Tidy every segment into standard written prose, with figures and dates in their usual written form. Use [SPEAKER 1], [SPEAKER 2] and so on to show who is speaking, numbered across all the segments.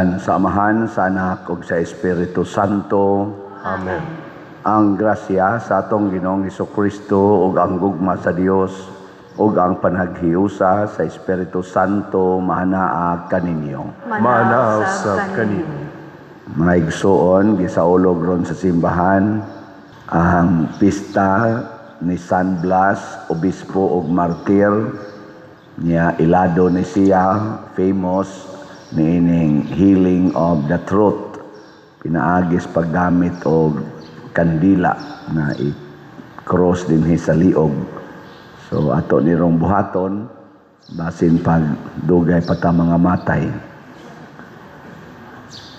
[SPEAKER 1] ngalan sa Amahan, sa Anak, ug sa Espiritu Santo.
[SPEAKER 2] Amen.
[SPEAKER 1] Ang grasya sa atong Ginoong Hesukristo ug ang gugma sa Dios ug ang panaghiusa sa Espiritu Santo maanaa kaninyo.
[SPEAKER 2] Manaw sa kanino.
[SPEAKER 1] Mga igsoon, gisaulog ron sa simbahan ang pista ni San Blas, obispo ug martir niya ilado ni siya, famous niining healing of the throat. Pinaagis paggamit og kandila na i-cross din sa liog. So ato ni rong buhaton basin pag dugay pa ta mga matay.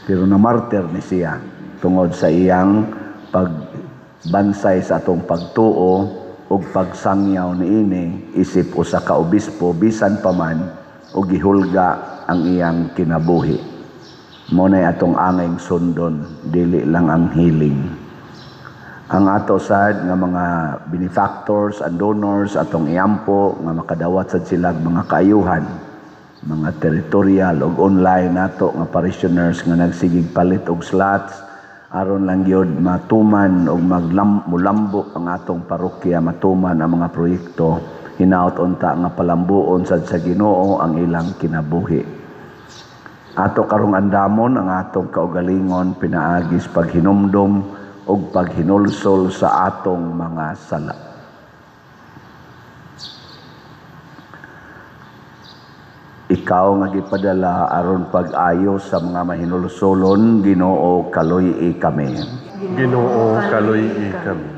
[SPEAKER 1] Pero namartir ni siya tungod sa iyang pagbansay sa atong pagtuo ug pagsangyaw niini isip usa ka obispo bisan pa man og gihulga ang iyang kinabuhi. Mo nay atong angayng sundon, dili lang ang healing. Ang ato sad nga mga benefactors and donors atong iampo nga makadawat sad sila mga kaayuhan, mga territorial ug online nato nga parishioners nga nagsigig palit og slots aron lang gyud matuman og mulambo ang atong parokya, matuman ang mga proyekto, hinaut unta nga palambuon sad sa Ginoo ang ilang kinabuhi. Ato karong andamon ang atong kaugalingon pinaagis paghinumdom ug paghinulsol sa atong mga sala. Ikaw nga gipadala aron pag-ayos sa mga mahinulsolon, Ginoo kaluy-i kami.
[SPEAKER 2] Ginoo kaluy-i kami.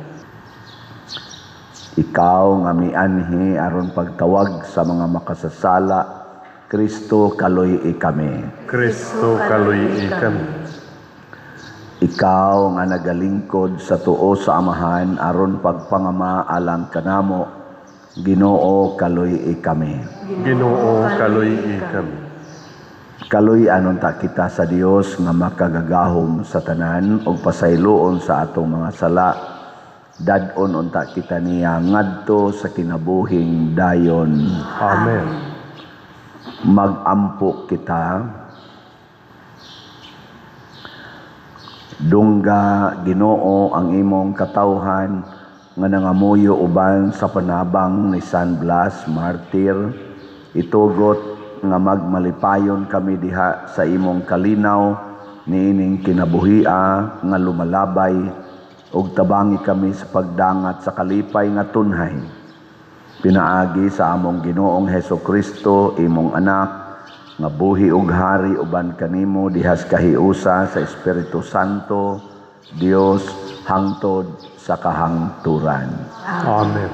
[SPEAKER 1] Ikaw nga mianhi aron pagtawag sa mga makasasala, Kristo kaluy-i kami.
[SPEAKER 2] Kristo kaluy-i kami.
[SPEAKER 1] Ikaw nga nagalingkod sa tuo sa Amahan aron pagpangama alang kanamo, Ginoo kaluy-i kami.
[SPEAKER 2] Ginoo kaluy-i kami.
[SPEAKER 1] Kaluy-an unta kita sa Dios nga makagagahom sa tanan ug pasayloon sa atong mga sala. Dad-on unta kita niya ngadto sa kinabuhing dayon.
[SPEAKER 2] Amen.
[SPEAKER 1] Magampo kita. Dungga Ginoo ang imong katawhan nga nangamuyo uban sa panabang ni San Blas martir. Itugot nga magmalipayon kami diha sa imong kalinaw niining kinabuhia nga lumalabay ug tabangi kami sa pagdangat sa kalipay nga tunhay. Pinaagi sa among Ginoong Hesukristo imong anak nga buhi ug hari uban kanimo dihas kahiusa sa Espiritu Santo, Dios hangtod sa kahangturan.
[SPEAKER 2] Amen.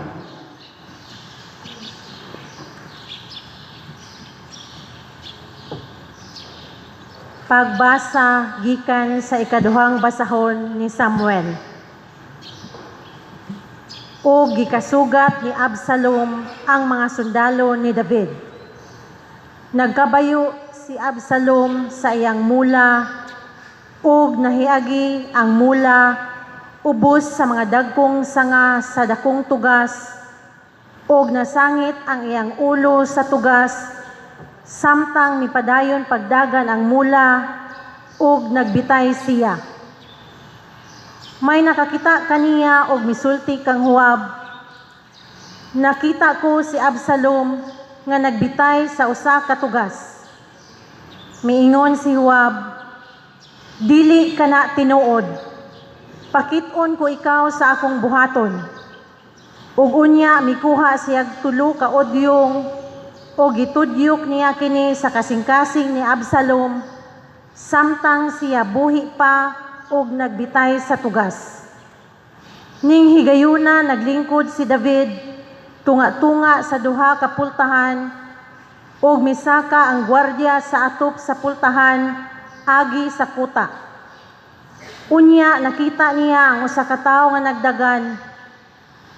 [SPEAKER 3] Pagbasa gikan sa ikaduhang basahon ni Samuel. O gikasugat ni Absalom ang mga sundalo ni David. Nagkabayo si Absalom sa iyang mula ug nahiagi ang mula ubos sa mga dagkong sanga sa dakong tugas ug nasangit ang iyang ulo sa tugas samtang mipadayon pagdagan ang mula ug nagbitay siya. May nakakita kaniya og misulti kang Huwab. Nakita ko si Absalom nga nagbitay sa usa ka tugas. Miingon si Huwab, dili ka na tinuod. Pakit-on ko ikaw sa akong buhaton. Ug unya mikuha siya tulo ka odyong o gitudyok niya kini sa kasing-kasing ni Absalom samtang siya buhi pa ug nagbitay sa tugas. Ning higayuna naglingkod si David tunga-tunga sa duha ka pultahan ug misaka ang gwardiya sa atop sa pultahan agi sa kuta. Unya nakita niya ang usa ka tawo nga nagdagan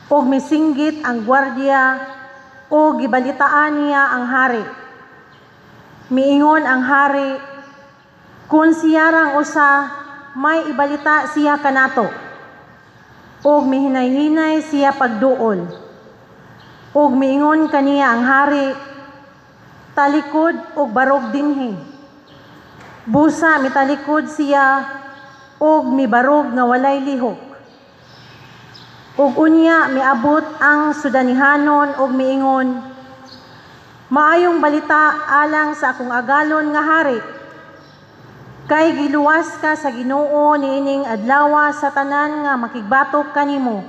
[SPEAKER 3] ug misinggit ang gwardiya ug gibalitaan niya ang hari. Miingon ang hari, kung siyarang usa may ibalita siya kanato. Ug mihinay-hinay siya pagduol. Ug miingon kaniya ang hari, talikod ug barog dinhi. Busa mitalikod siya og mibarog nga walay lihok. Ug unya miabot ang Sudanihanon og miingon, maayong balita alang sa akong agalon nga hari. Kay giluwas ka sa Ginoo niining adlaw sa tanan nga makigbatok kanimo.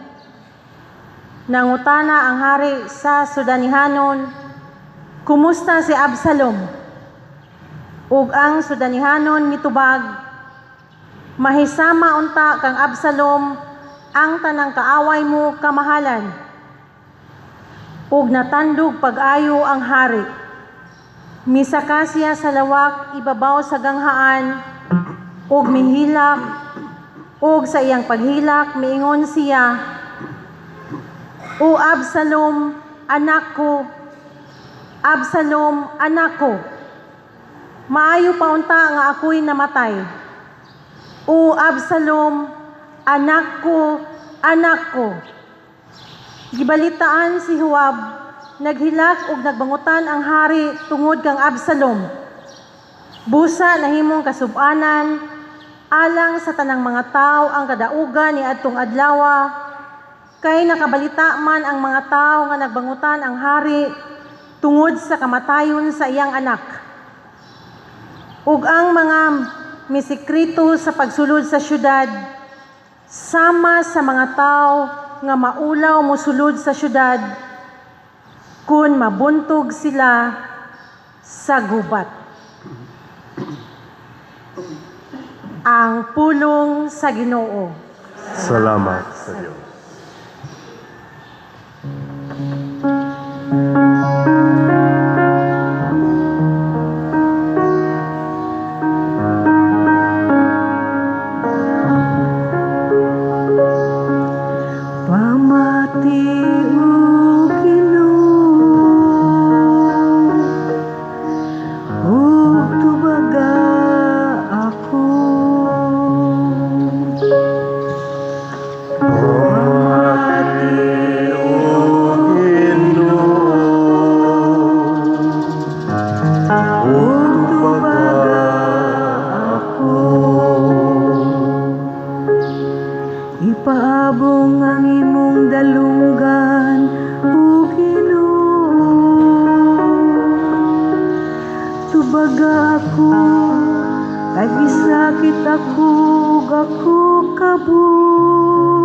[SPEAKER 3] Nangutana ang hari sa Sudanihanon, kumusta si Absalom? Ug ang Sudanihanon mitubag, mahisama unta kang Absalom ang tanang kaaway mo kamahalan. Ug natandog pag-ayo ang hari. Misaka siya sa lawak ibabaw sa ganghaan ug mihilak, ug sa iyang paghilak miingon siya, O Absalom, anak ko, Absalom, anak ko, maayo pa unta nga ako'y namatay. O Absalom, anak ko, anak ko. Gibalitaan si Huwab, naghilak ug nagbangutan ang hari tungod kang Absalom. Busa nahimong kasub-anan, alang sa tanang mga tao ang kadaugan ni adtong adlaw, kay nakabalita man ang mga tao nga nagbangutan ang hari tungod sa kamatayon sa iyang anak. Ug ang mga misikreto sa pagsulod sa syudad, sama sa mga tao nga maulaw mosulod sa syudad, kun mabuntog sila sa gubat. Ang pulong sa Ginoo.
[SPEAKER 2] Salamat sa Diyos.
[SPEAKER 4] Ipaabong ang imong dalunggan, O Ginoo. Tubaga ako, kay gisakit ako, ug ako kabus.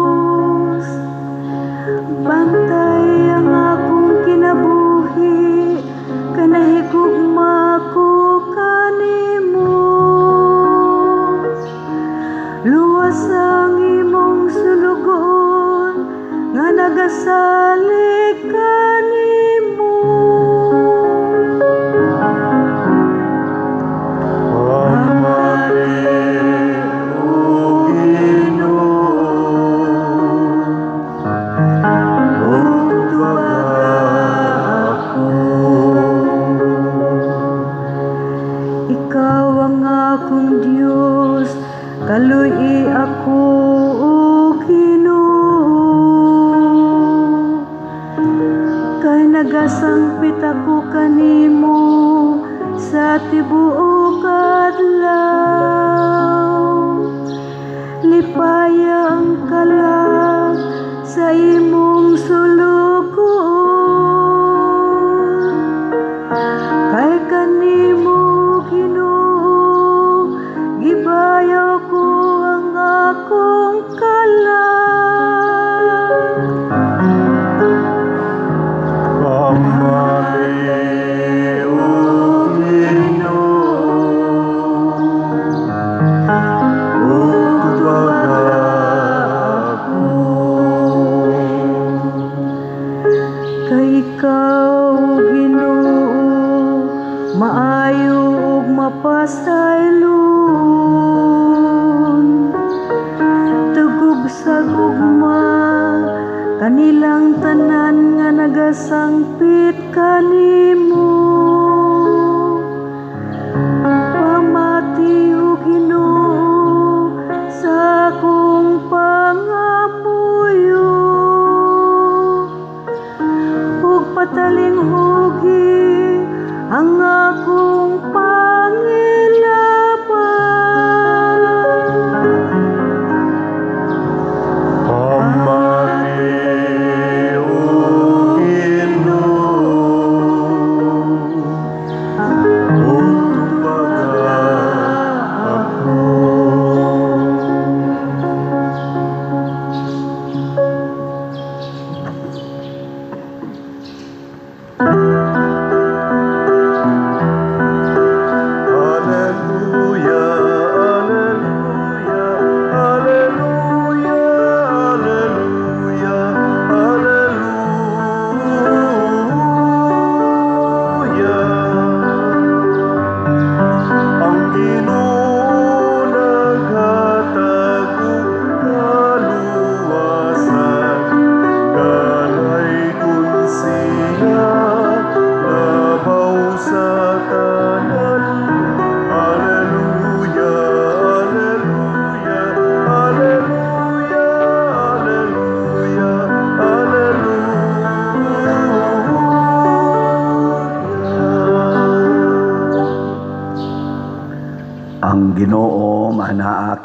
[SPEAKER 4] Bantay ang akong kinabuhi, kanahigugma ko kanimo. Luwas ang imong sulugon, nga nagasalig kanimo. Ikaw ang akong Diyos, kaluy ako, O Ginoo. Kay nagasangpit ako kanimo sa tibuok adlaw. Lipaya ang kalag sa imong sulugon. Kay kanimo, Ginoo, gibayaw ko ang akong kalag.
[SPEAKER 2] Pamati, O Ginoo, ugtubaga ako.
[SPEAKER 4] Kay ikaw, Ginoo, maayo ug mapasaylon. Tugub sa gugma, kanilang tanan nga nagasangpit kanimo. Pamati, O Ginoo, sa akong pangamuyo. Ug patalinghugi ang akong pangilabay.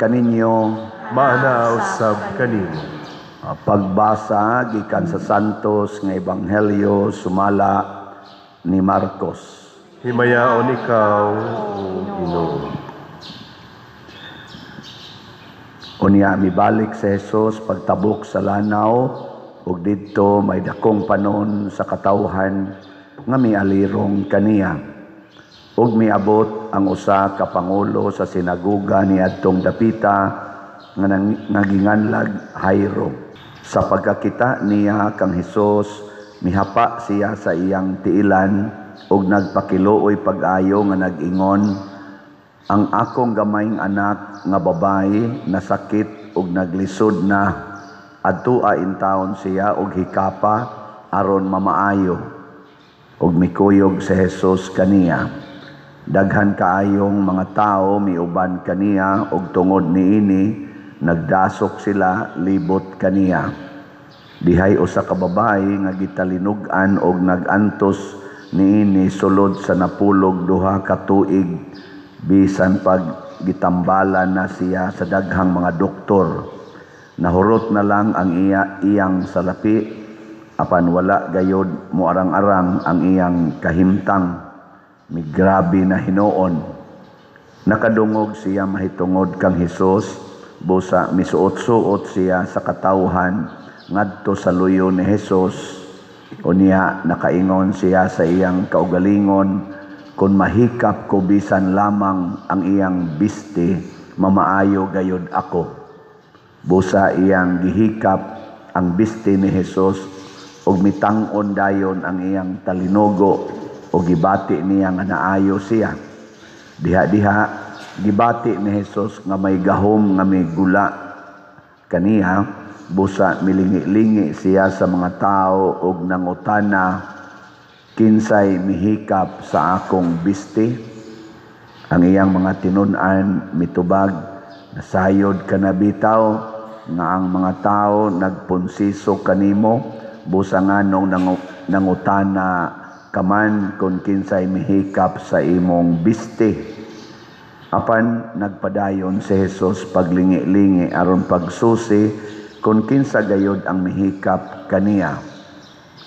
[SPEAKER 1] kaninyo.
[SPEAKER 2] Maana usab kanimo.
[SPEAKER 1] Pagbasa gikan sa Santos nga Ebanghelyo sumala ni Marcos.
[SPEAKER 2] Himayaon ikaw, O Ginoo.
[SPEAKER 1] Unya mibalik si Jesus pagtabok sa lanaw ug didto may dakong panon sa katawhan nga mialirong kaniya. Ug miabot ang usa ka pangulo sa sinagoga niadtong dapita nga naginganlag Jairo. Sa pagkakita niya kang Hesus, mihapa siya sa iyang tiilan ug nagpakiluoy pag-ayo nga nag-ingon, ang akong gamayng anak nga babayi nasakit ug naglisod na. Adtua in taon siya ug hikapa aron mamaayo. Ug mikuyog si Jesus kaniya. Daghan kaayong mga tao miuban kaniya ug tungod niini nagdasok sila libot kaniya. Dihay usa ka babayi nga gitalinugan og nagantos niini sulod sa napulog 2 ka tuig bisan pag gitambalan na siya sa daghang mga doktor. Nahurot na lang ang iyang salapi apan wala gayod moarang-arang ang iyang kahimtang. Migrabe na hinuon. Nakadungog siya mahitungod kang Hesus. Busa misuot-suot siya sa katawhan ngadto sa luyo ni Jesus. Unya nakaingon siya sa iyang kaugalingon, kung mahikap ko bisan lamang ang iyang biste, mamaayo gayod ako. Busa iyang gihikap ang biste ni Jesus ug mitang-on dayon ang iyang talinugo ug gibati niya nga naayo siya. Diha-diha gibati ni Jesus nga may gahom nga may gula kaniya. Busa milingi-lingi siya sa mga tao ug nangutana, kinsay mihikap sa akong biste? Ang iyang mga tinun-an mitubag, nasayod ka na bitaw nga ang mga tao nagpunsiso kanimo. Busa nganong nangutana kaman kung kinsay mihikap sa imong biste. Apan nagpadayon si Jesus paglingi-lingi aron pagsusi kung kinsa gayod ang mihikap kaniya.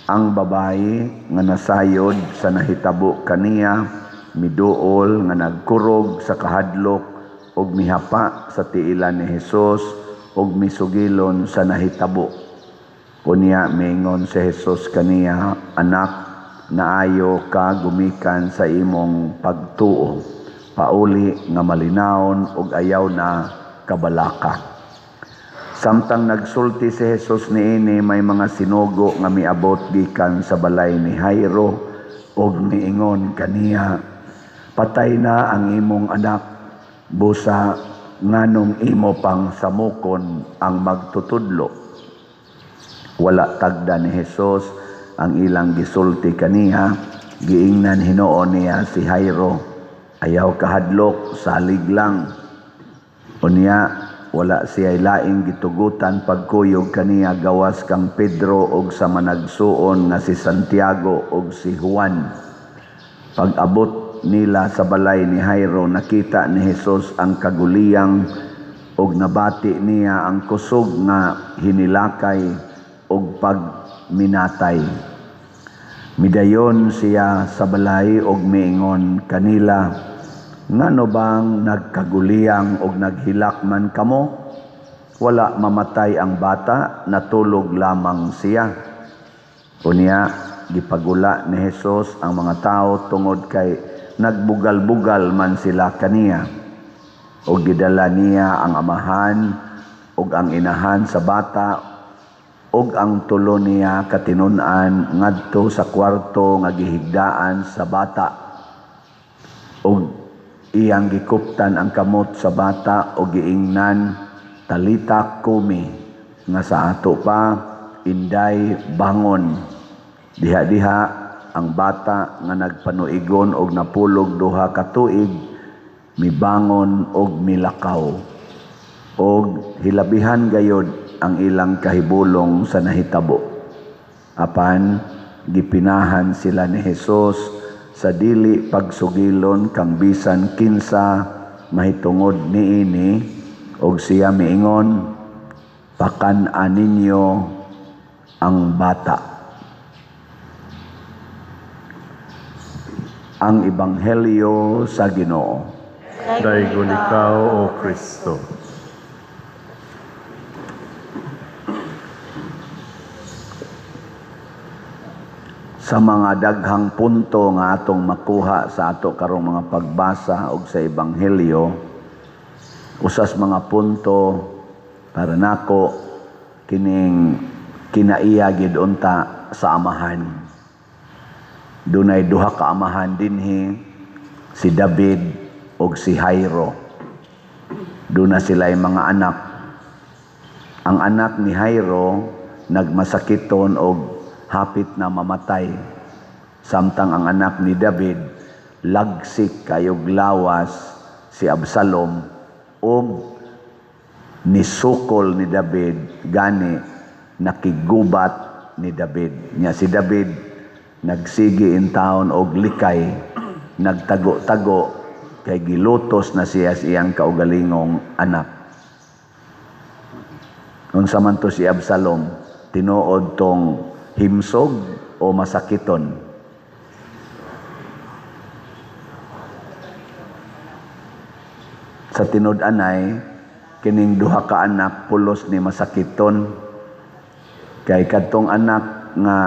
[SPEAKER 1] Ang babayi nga nasayod sa nahitabo kaniya miduol nga nagkurog sa kahadlok ug mihapa sa tiilan ni Jesus ug misugilon sa nahitabo. Unya miingon si Jesus kaniya, anak, naayo ka gumikan sa imong pagtuo. Pauli nga malinawon ug ayaw na kabalaka. Samtang nagsulti si Jesus niini, may mga sinugo nga miabot gikan sa balay ni Jairo ug miingon kaniya, patay na ang imong anak, busa nganong imo pang samukon ang magtutudlo. Wala tagda ni Jesus ang ilang gisulti kaniya, giingnan hinuon niya si Jairo. Ayaw kahadlok, salig lang. Unya, wala siya laing gitugutan pagkuyog kaniya gawas kang Pedro og sa managsuon nga si Santiago og si Juan. Pag-abot nila sa balay ni Jairo, nakita ni Jesus ang kaguliyang og nabati niya ang kusog nga hinilakay og pagminatay. Midayon siya sa balay og miingon kanila, ngano bang nagkaguliyang og naghilakman kamo? Wala mamatay ang bata, natulog lamang siya. Unya, gipagula ni Jesus ang mga tao tungod kay nagbugal-bugal man sila kaniya. O gidala niya ang amahan ug ang inahan sa bata ug ang tulo niya katinun-an ngadto sa kwarto nga gihigdaan sa bata. Ug iyang gikuptan ang kamot sa bata ug giingnan, talita kumi, nga sa ato pa, inday bangon. Diha-diha ang bata nga nagpanuigon og napulog 2 ka tuig, mibangon og milakaw. Og hilabihan gayod ang ilang kahibulong sa nahitabo. Apan gipinahan sila ni Jesus sa dili pagsugilon kang bisan kinsa mahitungod niini Og siya miingon, pakan-an ninyo ang bata. Ang Ebanghelyo sa Ginoo.
[SPEAKER 2] Daigon ikaw, O Kristo.
[SPEAKER 1] Sa mga daghang punto nga atong makuha sa ato karong mga pagbasa og sa Ebanghelyo, usas mga punto para nako kining kinaiya gid unta sa amahan. Dunay duha ka amahan dinhi, si David ug si Jairo. Duna sila'y mga anak. Ang anak ni Jairo nagmasakiton og hapit na mamatay. Samtang ang anak ni David lagsik kayog lawas si Absalom ug nisukol ni David gani nakigubat ni David. Nya si David nagsigi in taon og likay, nagtago-tago kay gilutos na siya siyang kaugalingong anak. Unsa man to si Absalom, tinuod tong himsog o masakiton. Sa tinud-anay, kining duha ka anak pulos ni masakiton. Kay kadtong anak nga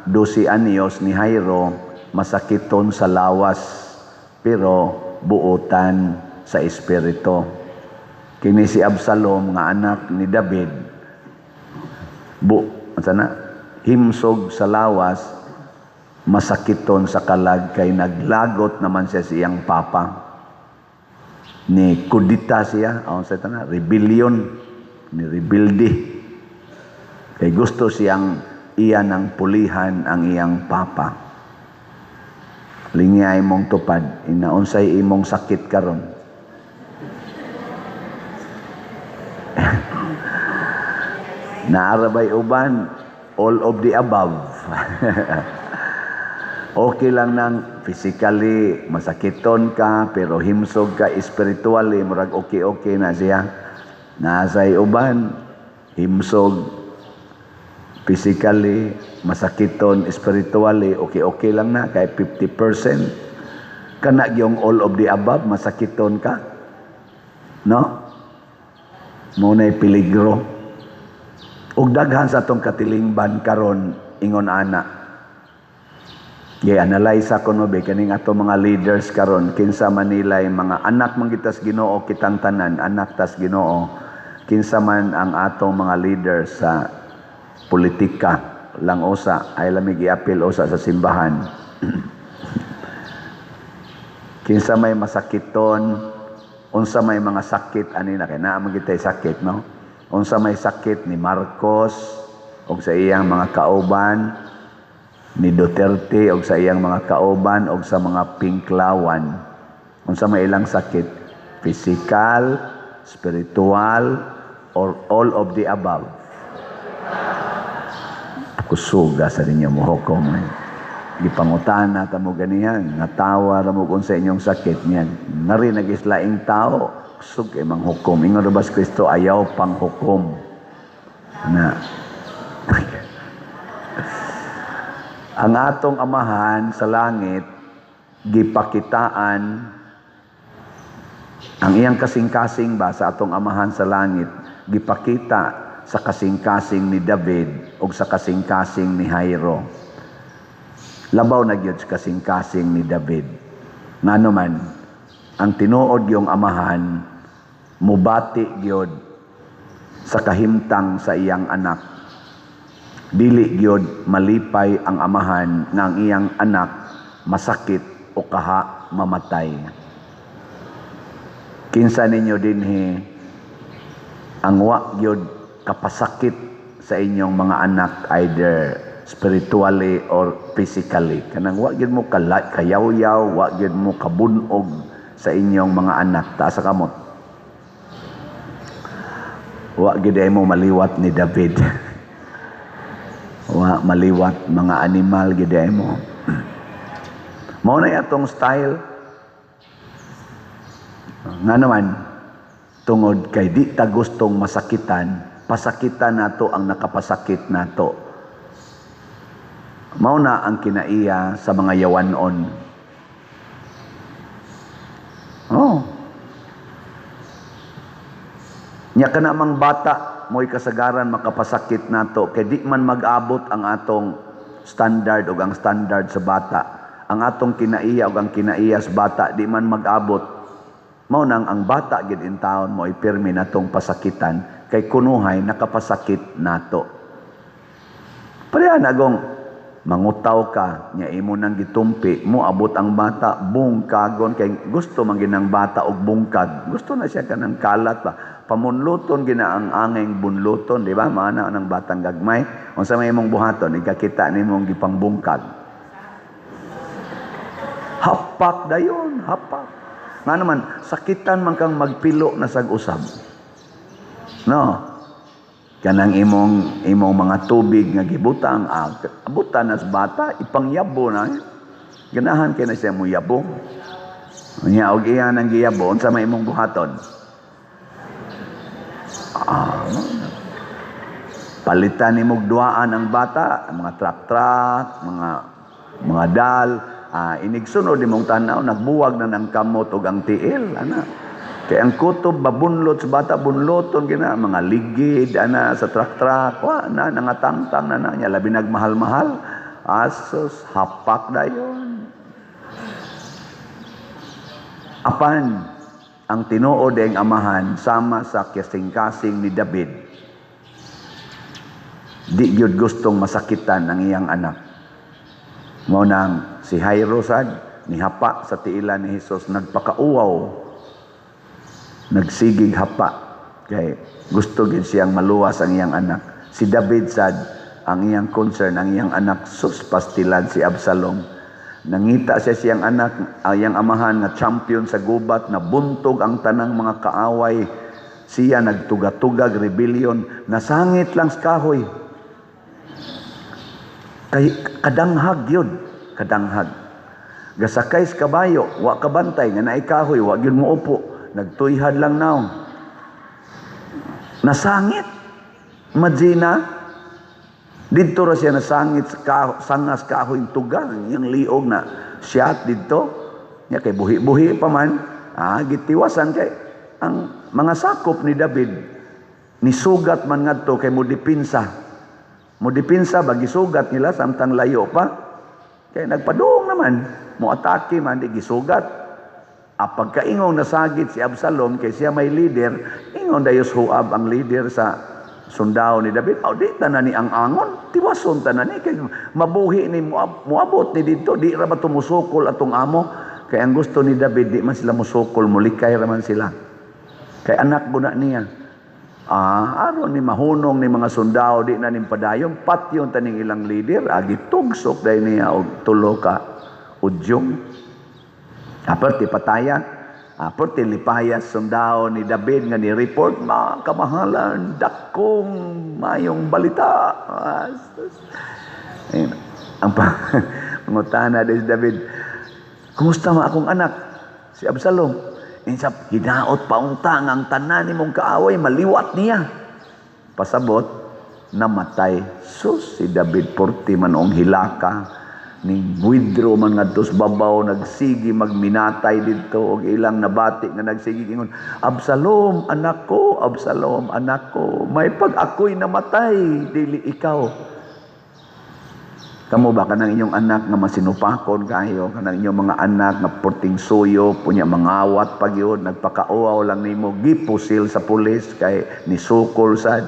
[SPEAKER 1] 12 anyos ni Jairo masakiton sa lawas pero buotan sa espiritu. Kini si Absalom nga anak ni David himsog sa lawas, masakiton sa kalag kay naglagot naman siya siyang papa. Ni kudita siya, rebellion, ni rebelde. Kay gusto siyang iya ng pulihan ang iyang papa. Lingya imong tupad, inaunsay imong sakit karon. Naarabay uban, all of the above. Okay lang nang physically masakiton ka, pero himsog ka spiritually, murag okay na siya. Nasay uban, himsog physically, masakiton spiritually, okay lang na, kay 50%. Kana yung all of the above, masakiton ka. No? Muna'y peligro. Ug daghan sa atong katilingban karon ingon ana. Analyze ko no be kaning ato mga leaders karon kinsa man nilay mga anak man kitas Ginoo kitang tanan, anak tas Ginoo. Kinsa man ang atong mga leaders sa politika lang usa ay lamig giapil usa sa simbahan. Kinsa may masakiton, unsa may mga sakit ani na kay naa man kitay sakit no. Unsa may sakit ni Marcos og sa iyang mga kauban, ni Duterte og sa iyang mga kauban og sa mga pinklawan. Unsa may ilang sakit? Physical, spiritual, or all of the above? Kusuga sa ninyo mo hukom. Gipangutana ta mo ganihan, natawa ra mo kung sa inyong sakit niyan. Nari nagislaing tao, kusog kay manghukom. Ingon ra bas Kristo ayaw pang hukom. Na ang atong amahan sa langit gipakitaan ang iyang kasing-kasing ba sa atong amahan sa langit gipakita sa kasing-kasing ni David o sa kasing-kasing ni Jairo. Labaw na gyud sa kasing-kasing ni David. Ngano man ang tinuod yung amahan mubati gyud sa kahimtang sa iyang anak. Dili gyud malipay ang amahan nga ang iyang anak masakit o kaha mamatay. Kinsa ninyo dinhi ang wa gyud kapasakit sa inyong mga anak either spiritually or physically. Kanang wa gyud mo kayaw-yaw, wa gyud mo kabunog sa inyong mga anak taas sa kamot. Wa gyud mo maliwat ni David. Wa maliwat mga animal gyud mo. Mao na atong style. Nga naman Tungod kay di ta gustong masakitan, pasakitan nato ang nakapasakit nato. Mao na ang kinaiya sa mga yawanon. Oh. Nya kana mang bata mo'y kasagaran makapasakit nato kay di man mag-abot ang atong standard o ang standard sa bata. Ang atong kinaiya o ang kinaiya sa bata di man mag-abot. Mao nang ang bata gid in taon mo ipirmi natong pasakitan kay kunuhay nakapasakit nato. Pareha nagong mangutaw ka nya imo nang gitumpi mo abot ang bata bungkagon kay gusto man ginang bata og bungkag. Gusto na siya kanang kalat ba. Pamunluton gina ang angeng bunluton, di ba? Maana ng batang gagmay. Unsa may imong buhaton ikakita nimong gipangbungkag. Hapak dayon, hapak. Nga naman, sakitan man kang magpilo na sag-usab. No? Kanang imong mga tubig nga gibutang, abutan na sa bata, ipangyabo na. Ganahan kay na siya mo yabo. Nya og iyan ang giyabo, unsa may imong buhaton? Palitan ni mong duaan ang bata, mga truck-truck, mga dal, inigsunod ni mong tanaw, nagbuwag na ng kamot o ang tiil, ana. Kaya ang kutob, babunlot sa bata, bunloton, gina, mga ligid, ana, sa truck-truck, nangatangtang na niya, labi nagmahal-mahal, asos, hapak na yun. Apan, ang tinuod ang amahan, sama sa kasing-kasing ni David, di gyud gustong masakitan ang iyang anak. Mao nang si Jairo sad nihapa sa tiilan ni Hesus, nagpakauwaw, nagsigig hapa kay gusto gid siyang maluwas ang iyang anak. Si David sad ang iyang concern ang iyang anak sus pastilan si Absalom. Nangita siya siyang anak, iyang amahan na champion sa gubat, na buntog ang tanang mga kaaway. Siya nagtugatugag rebellion, nasangit lang sa kahoy. Kay kadanghag yun, kadanghag. Gasakay sa kabayo, wa kabantay, nga naikahoy, wa yun mo upo. Nagtuyhad lang naong. Nasangit. Imagina, dito ra siya nasangit sa sangas kahoy tugang, yung liog na siyat dito. Nya kay buhi-buhi pa man, gitiwasan kay ang mga sakop ni David, ni sugat man ngadto kay mo dipinsa. Modipinsa bagi sugat nila samtang layo pa. Kaya nagpadung naman, mo atake man di gisugat. Pagkaingon nasagit si Absalom kay siya may leader, ingon dayos Huab ang leader sa sundao ni David. Di tanan ni ang angon, tiwason tanan ni kay mabuhi ni muabot ni dito, di ra ba tumusukol atong amo. Kay ang gusto ni David di man sila musukol, mulikay ra man sila. Kay anak guna niya. Aron ni mahunong ni mga sundao di na ning padayon patyon taning ilang leader gitugsok dai niya og tulo ka udyong aperti patayan aperti lipayas sundao ni David nga ni report kamahalan dakong mayong balita. Ang pangutana ni David, kumusta ma akong anak si Absalom? Insap, hinaot pauntang ang tanan ni mong kaaway, maliwat niya. Pasabot, namatay. Sus, si David Porti manong hilaka, ning buidro man nga dos babaw, nagsigi magminatay dito, o ilang nabati nga nagsigi, ingon, Absalom, anak ko, Absalom, anak ko, may pag ako'y namatay, dili ikaw. Kamo ba kanang inyong anak nga masinupakon kayo, kanang inyong mga anak nga porting suyo, punya mangawat pag yun, nagpakauaw lang nimo, gipusil sa pulis kay nisukol sad.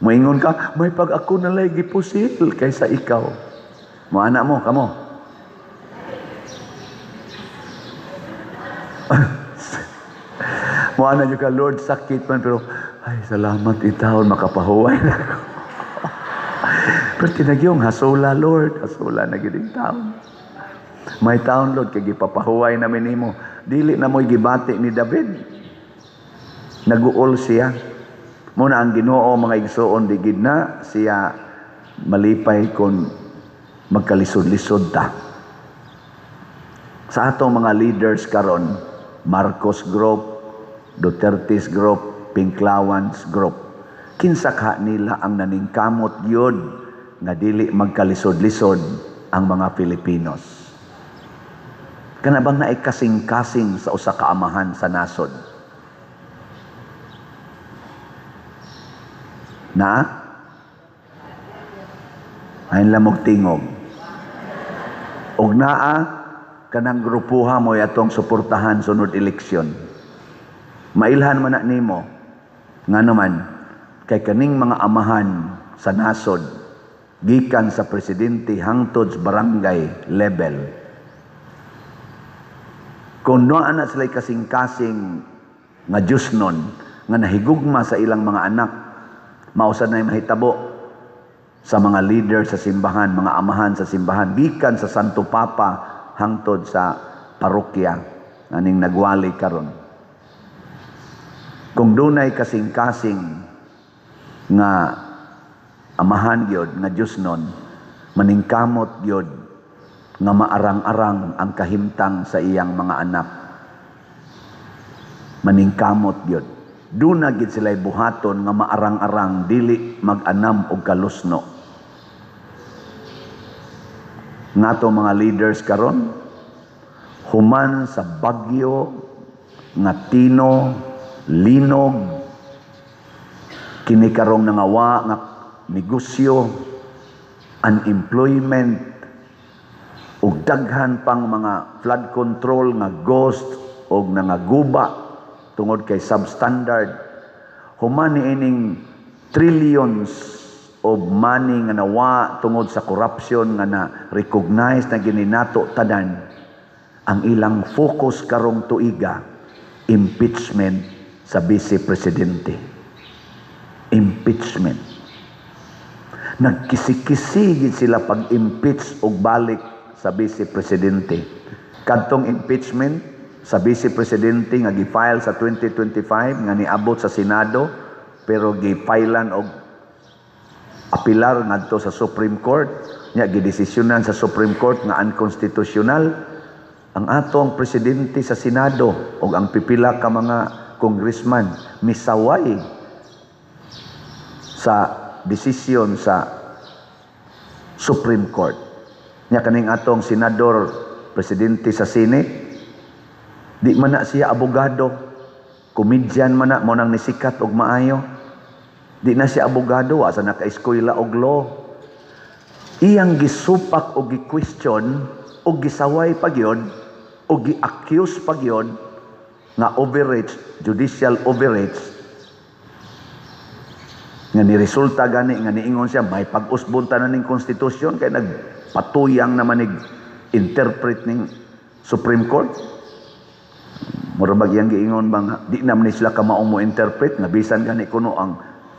[SPEAKER 1] Moingon ka, may pag ako nalay gipusil kaysa ikaw. Mo anak mo, kamo. Mo anak nyo ka, Lord, sakit man, pero ay salamat itahon makapahuway na ako. Pero tinagyong hasula, Lord. Hasula na gining taon. May taon, Lord, kay gipapahuway namin nimo. Dili na mo'y gibati ni David. Naguol siya. Muna ang Ginoo mga igsoon, digid na siya malipay kung magkalisod-lisod ta. Sa atong mga leaders karon, Marcos Group, Duterte's group, Pinklawan's group. Kinsa ka nila ang naningkamot yun nga dili magkalisod-lisod ang mga Filipinos. Kana bang naay kasing-kasing sa usa ka amahan sa nasod? Na? Ayon lamog tingog. Og naa, kanang grupuha mo atong suportahan sunod eleksyon. Mailhan man na nimo, nga naman, kay kaning mga amahan sa nasod, gikan sa presidente hangtod sa barangay level. Kung noa na sila'y kasing-kasing nga Diyos nun, nga nahigugma sa ilang mga anak, mausan na mahitabo sa mga leader sa simbahan, mga amahan sa simbahan, gikan sa Santo Papa hangtod sa parokya naning nagwali karon. Kung dunay kasing-kasing nga amahan gyud nga Dios nun, maningkamot gyud nga maarang-arang ang kahimtang sa iyang mga anak. Maningkamot gyud. Duna gid sila'y buhaton nga maarang-arang dili mag-anam og kalusno. Ngato mga leaders karon, human sa bagyo nga tino, linog, kini karong nangawa nga negosyo, unemployment, ug daghan pang mga flood control nga ghost ug nangaguba tungod kay substandard. Human niining trillions of money nga nawa tungod sa corruption nga na-recognize na gininato tanan. Ang ilang focus karong tuiga, impeachment sa Vice Presidente. Impeachment. Nagkisi-kisigid sila pag-impeach og balik sa Vice Presidente. Kadtong impeachment sa Vice Presidente nga gi-file sa 2025 nga niabot sa Senado pero gi-filean og apilar ngadto sa Supreme Court, nya gidesisyonan sa Supreme Court nga unconstitutional ang atong presidente sa Senado ug ang pipila ka mga congressman misaway sa desisyon sa Supreme Court. Nya kaning atong senador, presidente sa Senate, di man na siya abogado, komedyan man na mo nang nisikat og maayo. Di na siya abogado, asa naka-eskwela og law. Iyang gisupak o gi-question o gisaway pagyod o gi-accuse pagyod nga overreach, judicial overreach, nga niresulta gani nga niingon siya may pag-usbon tanan ning konstitusyon kay nagpatuyang naman nig interpret ning Supreme Court. Murabag yang giingon ba nga di naman ni sila kamaong mo interpret nga bisan gani kuno ang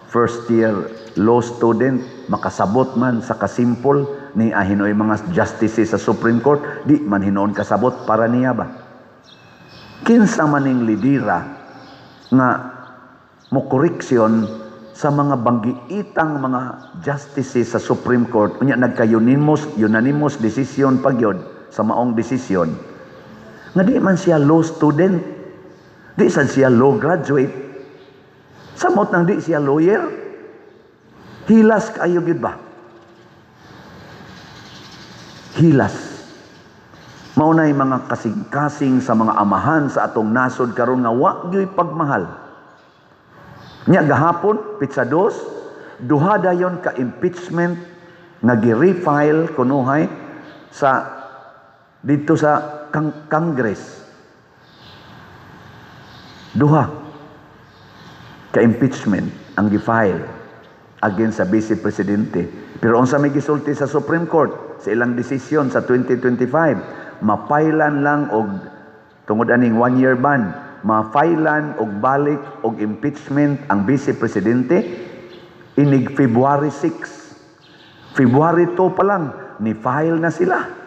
[SPEAKER 1] first year law student makasabot man sa kasimple ni ahinoy mga justices sa Supreme Court, di man hinoon kasabot para niya ba? Kinsa man ning lidera nga mo koreksyon sa mga banggiitang mga justices sa Supreme Court, unya nagka-unanimous decision pagyod sa maong desisyon. Nga di man siya law student, di sad siya law graduate, samot nang di siya lawyer, hilas kayo gid ba? Hilas. Maunay mga kasing-kasing sa mga amahan sa atong nasod karon nga wa gyoy pagmahal. Nya gahapon pitsa dos, duha dayon ka impeachment nga gi-refile kunuhay sa dito sa Congress. Duha ka impeachment ang gi-file against sa Vice Presidente. Pero unsa may gisulti sa Supreme Court sa ilang desisyon sa 2025, mapailan lang og tungod aning 1-year ban, mapailan og balik og impeachment ang Vice Presidente inig February 6. February 2 pa lang ni file na sila.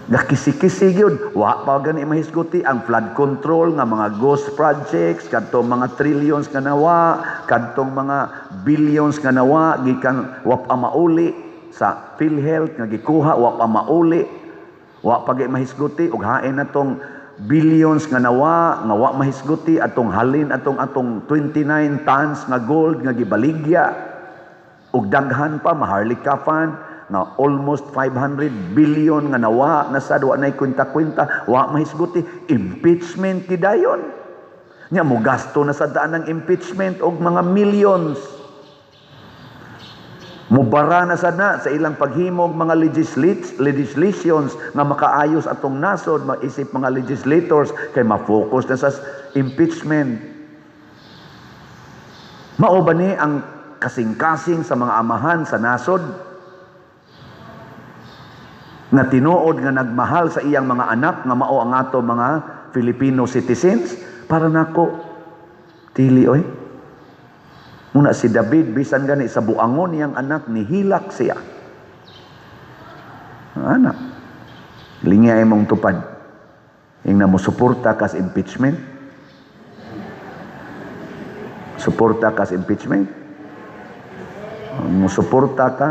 [SPEAKER 1] Nakisi-kisi yun. Wa pa gani mahisguti ang flood control nga mga ghost projects, kadtong mga trillions nga nawa, kadtong mga billions nga nawa, gikan wa pa mauli sa PhilHealth nga gikuha, wa pa mauli, wa pa mahisguti, ug hain na tong billions nga nawa, nga wa mahisguti atong halin atong 29 tons nga gold nga gibaligya ug daghan pa maharlikapan nga almost 500 billion nga nawa na sad wa nay kwenta-kwenta wa mahisguti. Impeachment gidayon nya mo gasto na sa daan ng impeachment og mga millions. Mubara na sad na sa ilang paghimog mga legislations nga makaayos atong nasod, maisip mga legislators kay ma-focus na sa impeachment. Mao ba ni ang kasing-kasing sa mga amahan sa nasod nga tinuod nga nagmahal sa iyang mga anak nga mao ang ato mga Filipino citizens? Para nako tili oy. Muna si David, bisan gani sa buangon niyang anak, nihilak siya. Ang anak. Lingya mong tupad. Yung na mo suporta kas impeachment. Suporta kas impeachment. Mo suporta ka,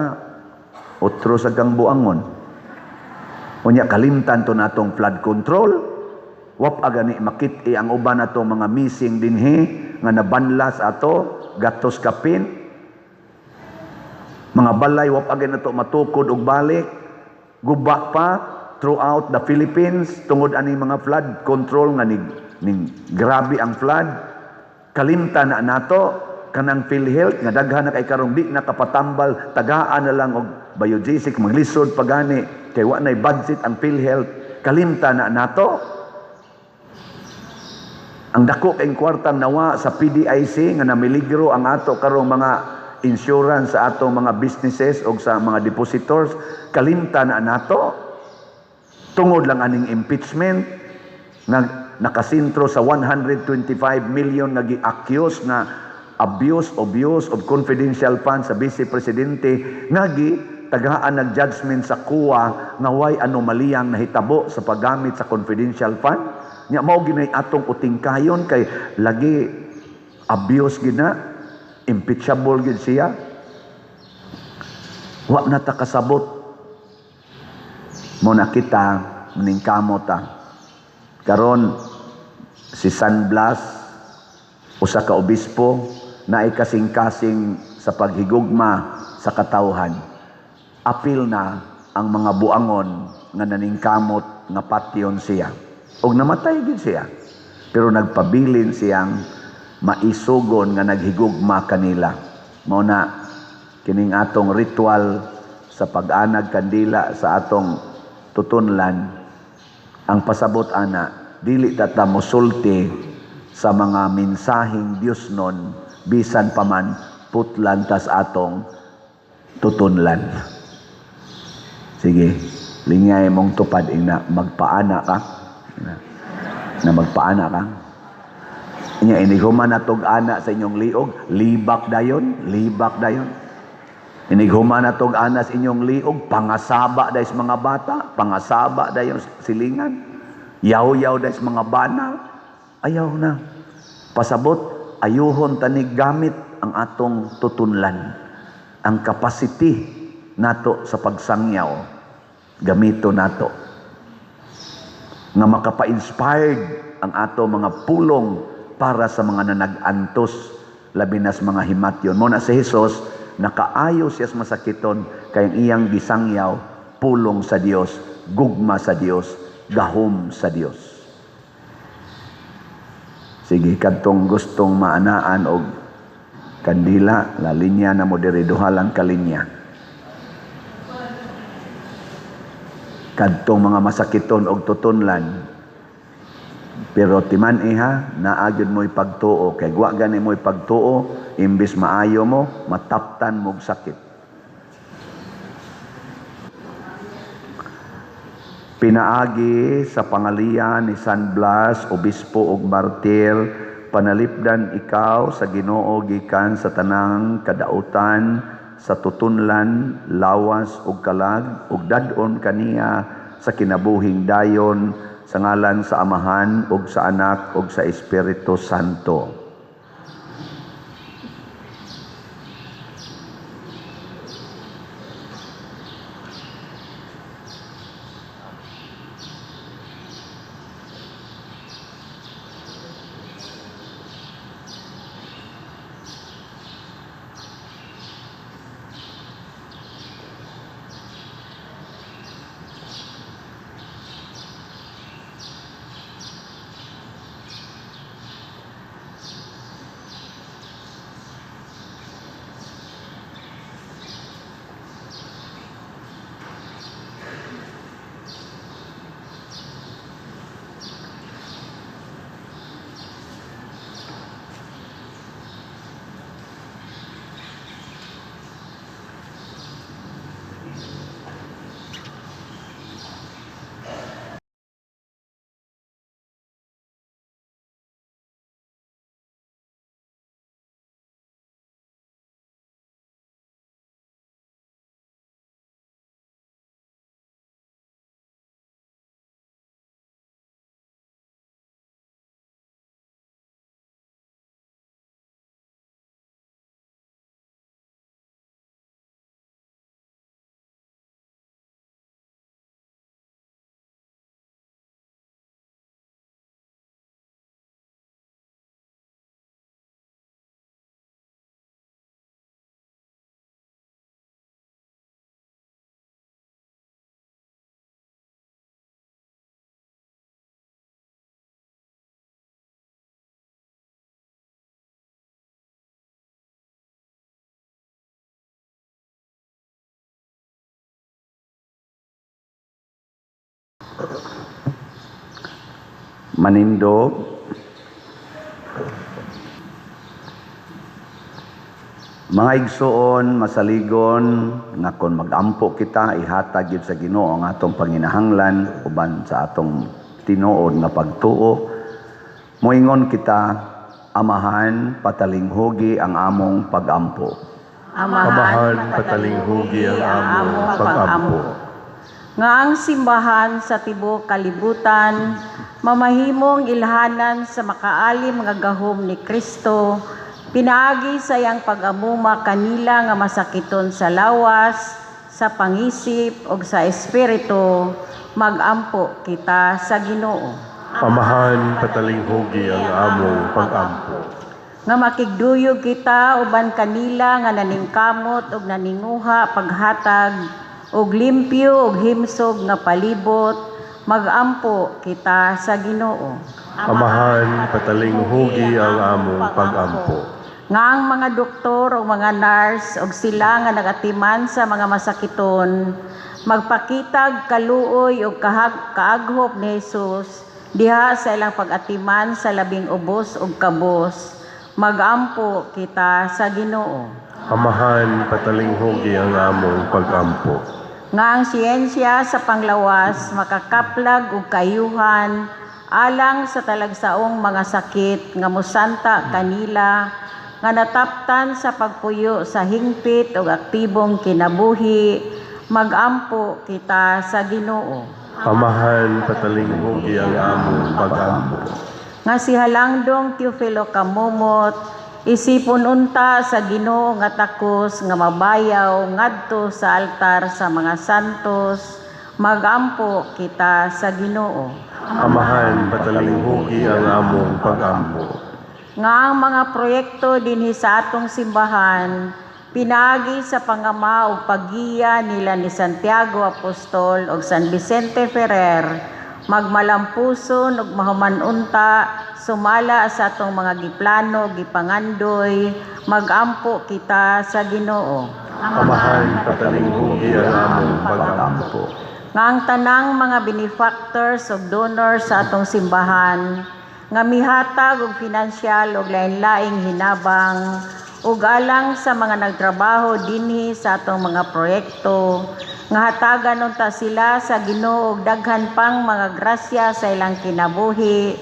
[SPEAKER 1] otro sa kang buangon. Unya kalimtan to natong flood control. Wap agani makit ang uban nato mga missing dinhi nga nabanlas ato. Gatos kapin, mga balay wap agad na to matukod og balik, guba pa throughout the Philippines tungod ani mga flood control nga ning grabe ang flood. Kalimtan na nato kanang PhilHealth nga daghan na kay karong di nakapatambal, tagaan na lang og biogesic maglisod pagani kay wa nay budget ang PhilHealth. Kalimtan na nato ang dako kay kwartang nawa sa PDIC nga namiligro ang ato karong mga insurance sa ato mga businesses o sa mga depositors. Kalimtan na nato tungod lang aning impeachment nga nakasintro sa 125 million nga gi-accuse nga abuse of confidential funds sa Vice Presidente nga tagaan nag-judgment sa COA nga way anomaliyang nahitabo sa paggamit sa confidential fund. Nya mao ginay atong utingkayon kay lagi abuse gina, impeachable gid siya. Wa na ta kasabot. Mo nakita muning kamota. Karon si San Blas usa ka obispo naay kasing-kasing sa paghigugma sa katawhan. Apil na ang mga buangon nga naningkamot nga patyon siya. Og namatay gid siya. Pero nagpabilin siyang maisugon nga naghigugma kanila. Mao na kining atong ritual sa pag-anag kandila sa atong tutunlan. Ang pasabot ana, dili ta mosulti sa mga mensaheng Dios nun bisan pa man putlan tas atong tutunlan. Sige, lingay mong tupad ina magpaana ka. Na magpaana ka. Inya inighuman natog ana sa inyong liog, libak dayon. Inighuman natog ana sa inyong liog, pangasaba dayon sa mga bata, pangasaba dayon silingan. Yaw-yaw dayon sa mga bana. Ayaw na. Pasabot, ayuhon tanig gamit ang atong tutunlan. Ang capacity nato sa pagsangyaw, gamito nato nga makapa-inspired ang ato mga pulong para sa mga nanag-antos labi nas mga himatyon. Muna si Jesus nakaayo siya sa masakiton kay iyang gisangyaw pulong sa Dios, gugma sa Dios, gahom sa Dios. Sige, kadtong gustong maanaan og kandila, la linya na mo diri duha lang kalinya. Kadtong mga masakiton og tutunlan. Pero timan iha, naagyon mo'y pagtuo. Kay gwa gani mo'y pagtuo, imbis maayo mo, mataptan mo'g sakit. Pinaagi sa pangalian ni San Blas, obispo ug martir, panalipdan ikaw sa Ginoo gikan sa tanang kadautan, sa tutunlan, lawas ug kalag, ug dadon kaniya sa kinabuhing dayon, sa ngalan sa Amahan ug sa Anak ug sa Espiritu Santo. manindog, mga igsoon, masaligon, nga kung magampo kita, ihatag yun sa Ginoo ang atong panginahanglan, uban sa atong tinuod nga pagtuo. Moingon kita, Amahan, patalinghugi ang among pagampo.
[SPEAKER 2] Amahan, patalinghugi ang among pag-ampo.
[SPEAKER 3] Nga ang simbahan sa tibuok kalibutan, mamahimong ilhanan sa makaalim nga gahom ni Kristo, pinaagi sa iyang pag-amuma kanila nga masakiton sa lawas, sa pangisip o sa espiritu, magampo kita sa Ginoo.
[SPEAKER 2] Amahan, patalinghugi ang among pag-ampo.
[SPEAKER 3] Nga makigduyog kita uban kanila nga naningkamot ug naninguha paghatag ug limpyo ug himsog nga palibot, magampo kita sa Ginoo.
[SPEAKER 2] Amahan, patalinghugi ang among pag-ampo.
[SPEAKER 3] Nga ang mga doktor o mga nurse o sila nga nagatiman sa mga masakiton, magpakitag kaluoy o kaaghop ni Jesus diha sa ilang pag-atiman sa labing ubos o kabos, magampo kita sa Ginoo.
[SPEAKER 2] Amahan, patalinghugi ang among pag-ampo.
[SPEAKER 3] Nga ang siyensya sa panglawas makakaplag og kayuhan alang sa talagsaong mga sakit nga mosanta kanila nga nataptan sa pagpuyo sa hingpit ug aktibong kinabuhi, magampo kita sa Ginoo.
[SPEAKER 2] Amahan, patalinghugi ang among pag-ampo.
[SPEAKER 3] Nga si Halangdong Teofilo Kamumot, isipon unta sa Ginoo nga takos nga mabayaw ngadto sa altar sa mga santos, magampo kita sa Ginoo.
[SPEAKER 2] Amahan, patalinghugi ang among pag-ampo.
[SPEAKER 3] Nga ang mga proyekto dinhi sa atong simbahan, pinagi sa pangama o paggiya nila ni Santiago Apostol o San Vicente Ferrer, magmalampuson ug mahumanunta, sumala sa atong mga giplano, gipangandoy, magampo kita sa Ginoo.
[SPEAKER 2] Amahan, patalinghugi ang among pag-ampo.
[SPEAKER 3] Nga ang tanang mga benefactors ug donors sa atong simbahan, nga mihatag og pinansyal ug lain-laing hinabang, ug alang sa mga nagtrabaho dinhi sa atong mga proyekto, nga hatagan unta sila sa Ginoo og daghan pang mga grasya sa ilang kinabuhi,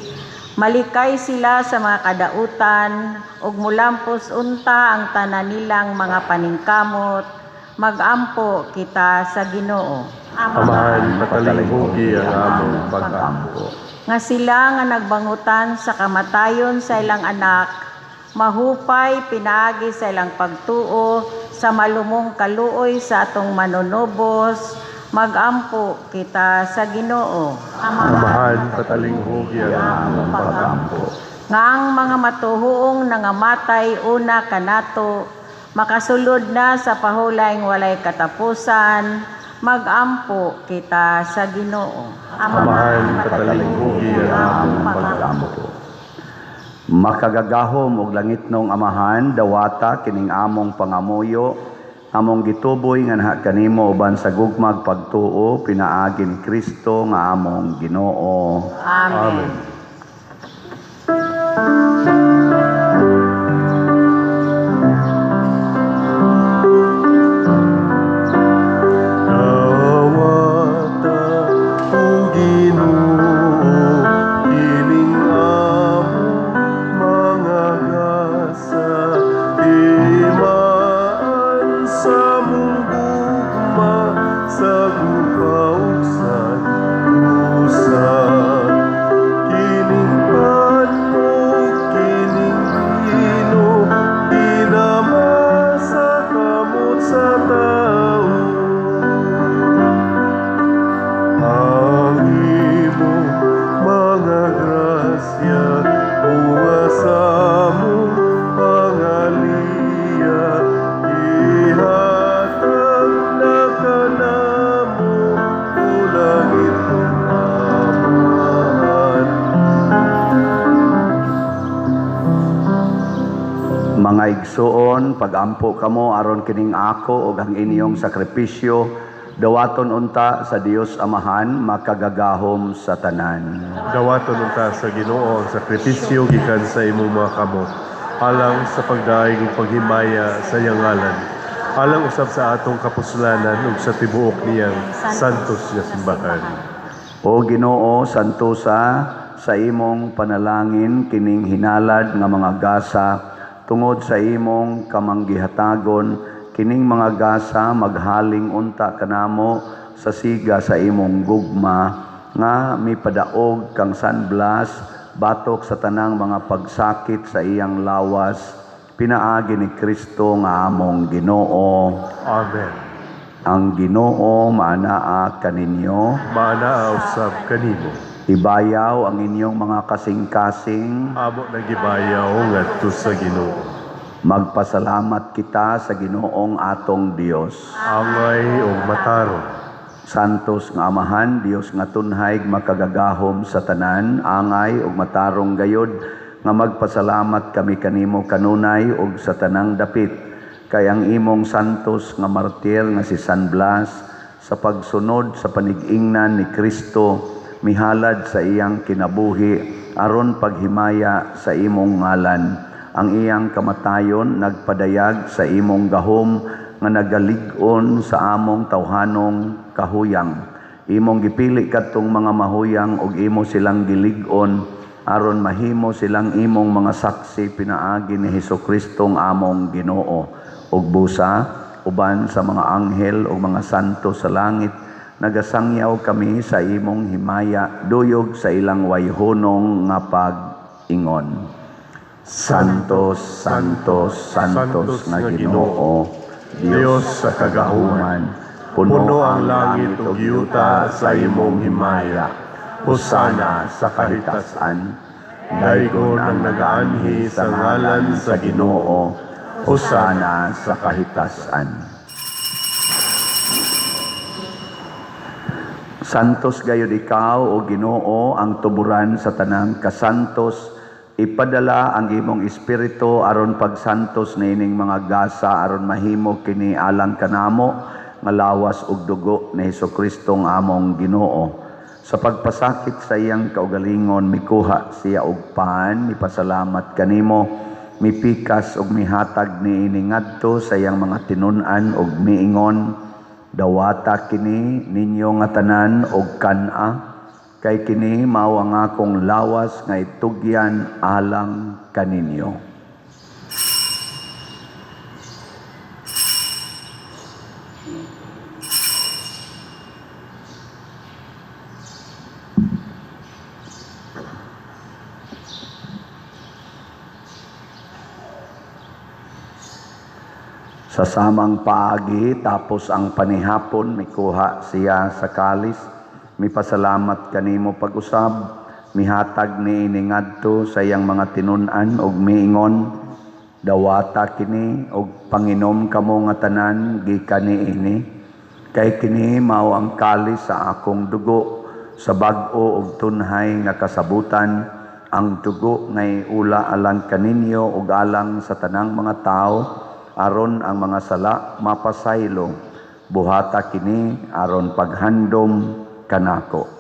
[SPEAKER 3] malikay sila sa mga kadautan, ug mulampos unta ang tanan nilang mga paningkamot, magampo kita sa Ginoo.
[SPEAKER 2] Amahan, patalinghugi ang among pag-ampo.
[SPEAKER 3] Nga sila nga nagbangutan sa kamatayon sa ilang anak, mahupay pinaagi sa ilang pagtuo sa malumong kaluoy sa atong manunubos, magampo kita sa Ginoo.
[SPEAKER 2] Amahan, patalinghugi ang among pag-ampo.
[SPEAKER 3] Nga ang mga matuhuong nangamatay una kanato, makasulod na sa pahulayng walay katapusan, magampo kita sa Ginoo.
[SPEAKER 2] Amahan, patalinghugi ang among pag-ampo.
[SPEAKER 1] Makagagahom og langitnong Amahan, dawata kining among pangamuyo, among gituboy nga naha kanimo uban sa gugmag pagtuo, pinaagi ni Kristo nga among Ginoo.
[SPEAKER 3] Amen.
[SPEAKER 2] Dawata o Ginoo, kining among mga gasa, imaan sa mong gugma, sa gukaugsan, usan. Kining panmo, kining vino, dinama sa kamot sa tao. Ang imong mga grasya, bunga sa among pangaliya, ihatag na kanamo, ulangit mong amahan.
[SPEAKER 1] Mga igsoon, pagampo kamo aron kining ako ug ang inyong sakripisyo Dawaton unta sa Dios Amahan makagagahom sa tanan.
[SPEAKER 2] Dawaton unta sa Ginoo ang sakripisyo gikan sa imong mga kamot, alang sa pagdaig ug paghimaya sa iyang ngalan, alang usab sa atong kapuslanan ug sa tibuok niyang santos nga simbahan.
[SPEAKER 1] O Ginoo, santosa sa imong panalangin kining hinalad nga mga gasa tungod sa imong kamanggihatagon, kining mga gasa maghaling unta kanamo sa siga sa imong gugma nga mipadaog kang sanblas batok sa tanang mga pagsakit sa iyang lawas, pinaagi ni Kristo nga among Ginoo.
[SPEAKER 2] Amen.
[SPEAKER 1] Ang Ginoo maanaa kaninyo,
[SPEAKER 2] Maanaa usab kanimo.
[SPEAKER 1] ibayaw ang inyong mga kasing-kasing.
[SPEAKER 2] Amo nagibayaw ngadto sa Ginoo.
[SPEAKER 1] Magpasalamat kita sa Ginoong atong Dios.
[SPEAKER 2] Angay ug matarong.
[SPEAKER 1] Santos nga Amahan, Dios nga tunhay makagagahom sa tanan, angay ug matarong gayod nga magpasalamat kami kanimo kanunay ug sa tanang dapit. Kay ang imong santos nga martir nga si San Blas sa pagsunod sa panig-ingnan ni Kristo mihalad sa iyang kinabuhi aron paghimaya sa imong ngalan. Ang iyang kamatayon nagpadayag sa imong gahom nga nagalig-on sa among tawhanong kahuyang. Imong gipili kadtong mga mahuyang ug imo silang gilig-on aron mahimo silang imong mga saksi pinaagi ni Hesukristo among Ginoo. Ug busa uban sa mga anghel ug mga santo sa langit nagasangyaw kami sa imong himaya duyog sa ilang wayhonong nga pag-ingon. Santos, Santos, Santos nga Ginoo, Dios sa kagahuman, puno ang langit ug yuta sa imong himaya. Hosana sa kahitasan, daygon ang nagaanhi sa ngalan sa Ginoo. Hosana sa kahitasan. Santos gayud ikaw o Ginoo ang tuburan sa tanang kasantos. Ipadala ang imong espiritu aron pagsantos na ining mga gasa aron mahimo kini alang kanamo nga lawas ug dugo ni Hesukristo nga among Ginoo. Sa pagpasakit sa iyang kaugalingon mikuha siya og paan, mipasalamat kanimo, mipikas ug mihatag niini ngadto sa iyang mga tinun-an ug miingon, dawata kini ninyo nga tanan og kan-a. Kay kini mao ang akong lawas nga itugyan alang kaninyo. Sa samang paagi tapos ang panihapon mikuha siya sa kalis. Mipasalamat kanimo pag-usab, mihatag ni ngadto sa iyang mga tinun-an og miingon, dawata kini og panginom kamo nga tanan gikan niini, kay kini mao ang kalis sa akong dugo sa bag-o og tunhay nga kasabutan, ang dugo ngay ula alang kaninyo ug alang sa tanang mga tao aron ang mga sala mapasaylo. Buhata kini aron paghandom kanako.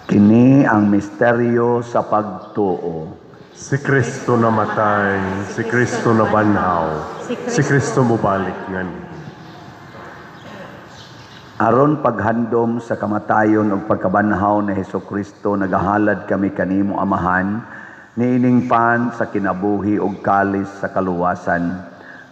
[SPEAKER 1] Kini ang misteryo sa pagtuo.
[SPEAKER 2] Si Kristo namatay, si Kristo nabanhaw, si Kristo mubalik ngani.
[SPEAKER 1] Aron paghandom sa kamatayon ug pagkabanhaw ni Hesukristo nagahalad kami kanimo Amahan niining pan sa kinabuhi ug kalis sa kaluwasan.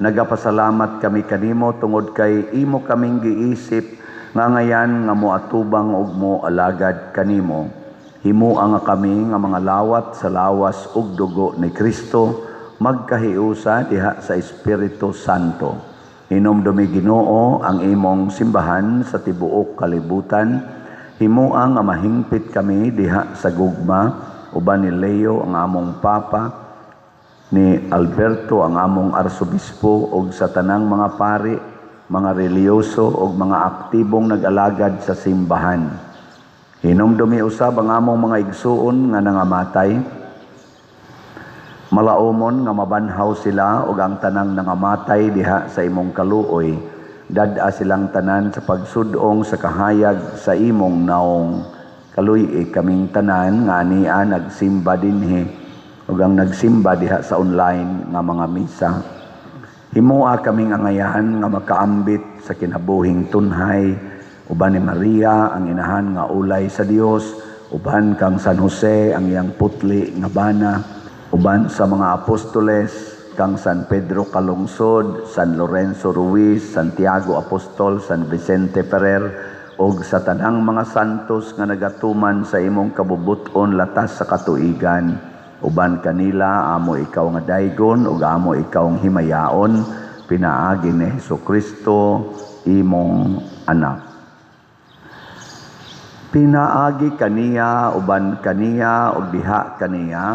[SPEAKER 1] Nagapasalamat kami kanimo tungod kay imo kaming giisip nga ngayan nga moatubang ug moalagad kanimo. Himuang nga kami nga mga lawat sa lawas ug dugo ni Kristo magkahiusa diha sa Espiritu Santo. Hinumdumi Ginoo ang imong simbahan sa tibuok kalibutan. Himuang nga mahingpit kami diha sa gugma uban ni Leo ang among papa, ni Alberto ang among arsobispo ug sa tanang mga pari, mga reliyoso ug mga aktibong nag-alagad sa simbahan. Hinumdumi usab ang among mga igsuon nga nangamatay. Malaumon nga mabanhaw sila ug ang tanang nangamatay diha sa imong kaluoy. Dad-a silang tanan sa pagsudong sa kahayag sa imong naong. Kaluy kaming tanan nga ania nagsimba dinhi ug ang nagsimba diha sa online nga mga misa. Himoa kaming angayahan nga makaambit sa kinabuhing tunhay, uban ni Maria ang inahan nga ulay sa Dios, uban kang San Jose ang iyang putli nga bana, uban sa mga apostoles kang San Pedro Calungsod, San Lorenzo Ruiz, Santiago Apostol, San Vicente Ferrer, ug sa tanang mga santos nga nagatuman sa imong kabubuton latas sa katuigan. Uban kanila amo ikaw nga daygon ug amo ikaw ang himayaon, pinaagi ni Hesukristo imong anak. Pinaagi kaniya uban kaniya ug diha kaniya,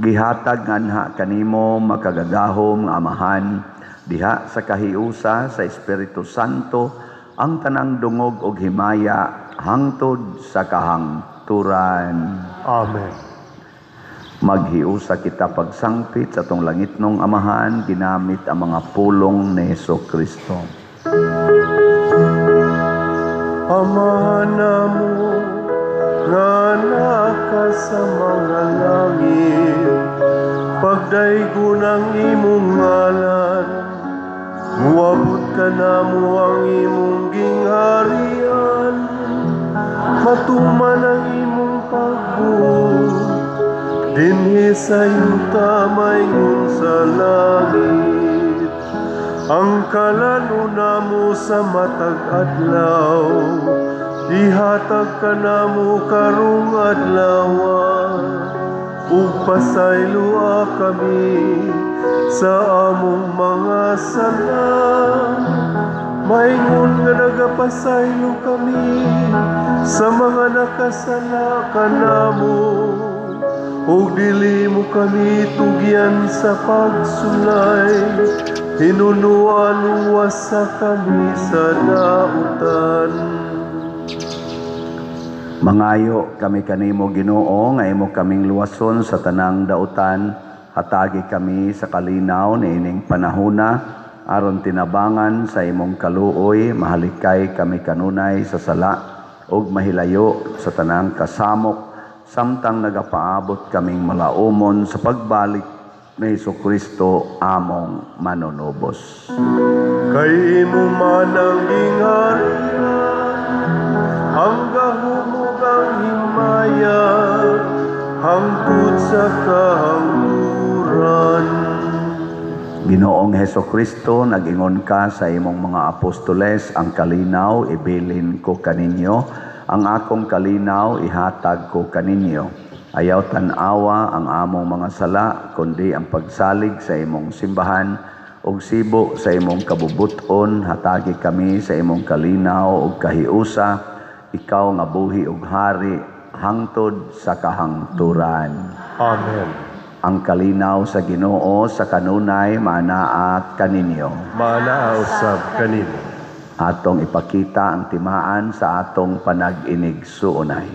[SPEAKER 1] gihatag nganha kanimo makagagahom nga amahan, diha sa kahiusa sa Espiritu Santo ang tanang dungog ug himaya hangtod sa kahangturan.
[SPEAKER 2] Amen.
[SPEAKER 1] Maghiusa kita pagsangpit sa tong langitnong amahan ginamit ang mga pulong ni Hesukristo.
[SPEAKER 2] Amahan namo nga naka sa mga langit, pagdaygon ang imong ngalan, muabot ka namo ang imong gingharian, matuman ang imong pagbuot, dinhi sa yuta mayngon sa langit. Ang kalanuna mo sa matag adlaw, ihatag ka namo karong adlawa, ug pasaylua kami sa among mga sala. Mayngon nga nagapasaylo kami sa mga nakasala kanamo, ug dili mo kami tugyan sa pagsulay, hinunuan wasa kami sa dautan.
[SPEAKER 1] Mangayo kami kanimo Ginoo nga imo kaming luwason sa tanang dautan, hatagi kami sa kalinaw niining panahona aron tinabangan sa imong kaluoy, mahalikay kami kanunay sa sala ug mahilayo sa tanang kasamok, samtang nagapaabot kaming malaumon sa pagbalik ni Hesukristo among manunubos.
[SPEAKER 2] Kay imo man ang gingharian, ang gahumog ang himaya, hangtod sa kahangturan.
[SPEAKER 1] Ginoong Hesukristo, nag-ingon ka sa imong mga apostoles, ang kalinaw ibilin ko kaninyo, ang akong kalinaw ihatag ko kaninyo. Ayaw tanawa ang among mga sala, kundi ang pagsalig sa imong simbahan, ug sibo sa imong kabubuton, hatagi kami sa imong kalinaw ug kahiusa, ikaw nga buhi ug hari, hangtod sa kahangturan.
[SPEAKER 2] Amen.
[SPEAKER 1] Ang kalinaw sa Ginoo sa kanunay manaa kaninyo.
[SPEAKER 2] Maanaa usab kanimo.
[SPEAKER 1] Atong ipakita ang timaan sa atong panag-inigsuunay.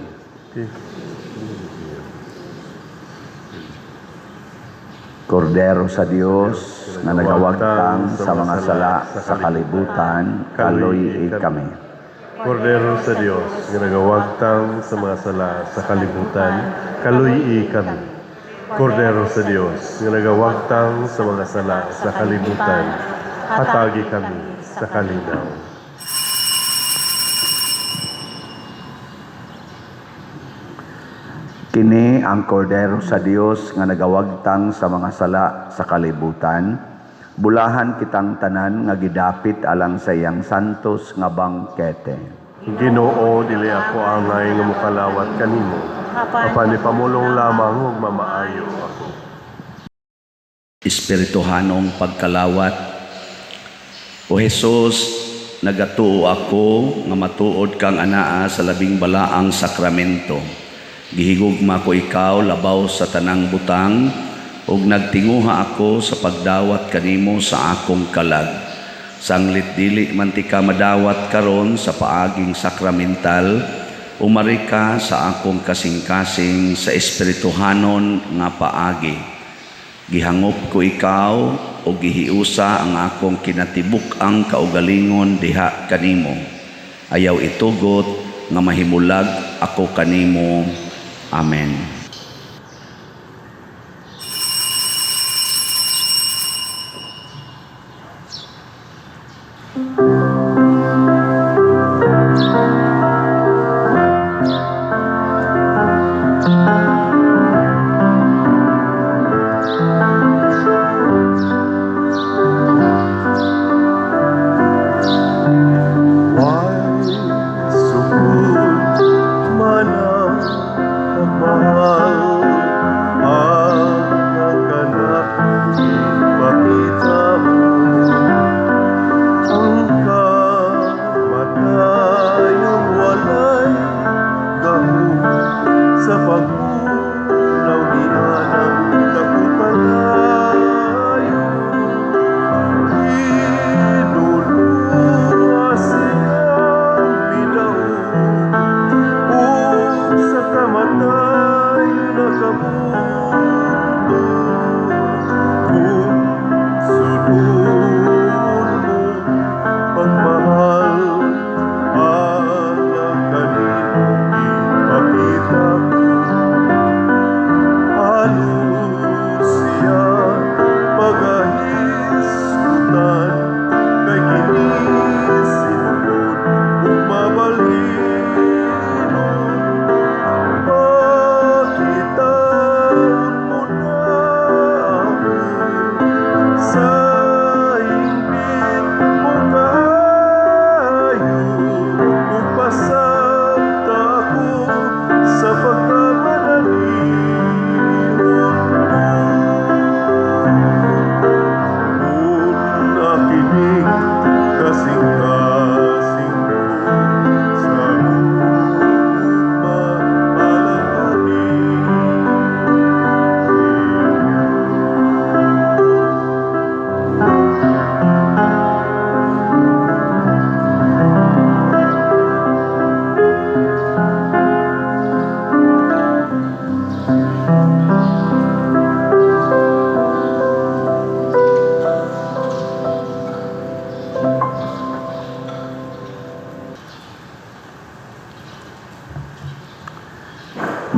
[SPEAKER 1] Kordero sa Dios nga nagawagtang sa mga sala sa kalibutan, kaluy kami.
[SPEAKER 2] Kordero sa Dios nga nagawagtang sa mga sala sa kalibutan, kaluy kami. Kordero sa Dios nga nagawagtang sa mga sala sa kalibutan, hatagi kami sa kalinaw.
[SPEAKER 1] Kini ang kordero sa Dios nga nagawagtang sa mga sala sa kalibutan. Bulahan kitang tanan nga gidapit alang sa iyang santos nga bangkete.
[SPEAKER 2] Ginoo, dili ako angay nga mukalawat kanimo, apan ipamulong lamang ug mamaayo ako.
[SPEAKER 1] Espirituhanong pagkalawat. O Jesus, nagatuo ako nga matuod kang anaa sa labing balaang sakramento. Gihigugma ko ikaw labaw sa tanang butang, ug nagtinguha ako sa pagdawat kanimo sa akong kalag. Sanglit dili man ti ka madawat karon sa paaging sakramental, umari ka sa akong kasing-kasing sa espirituhanon nga paagi. Gihangop ko ikaw o gihiusa ang akong kinatibuk ang kaugalingon diha kanimo. Ayaw itugot nga mahimulag ako kanimo. Amen.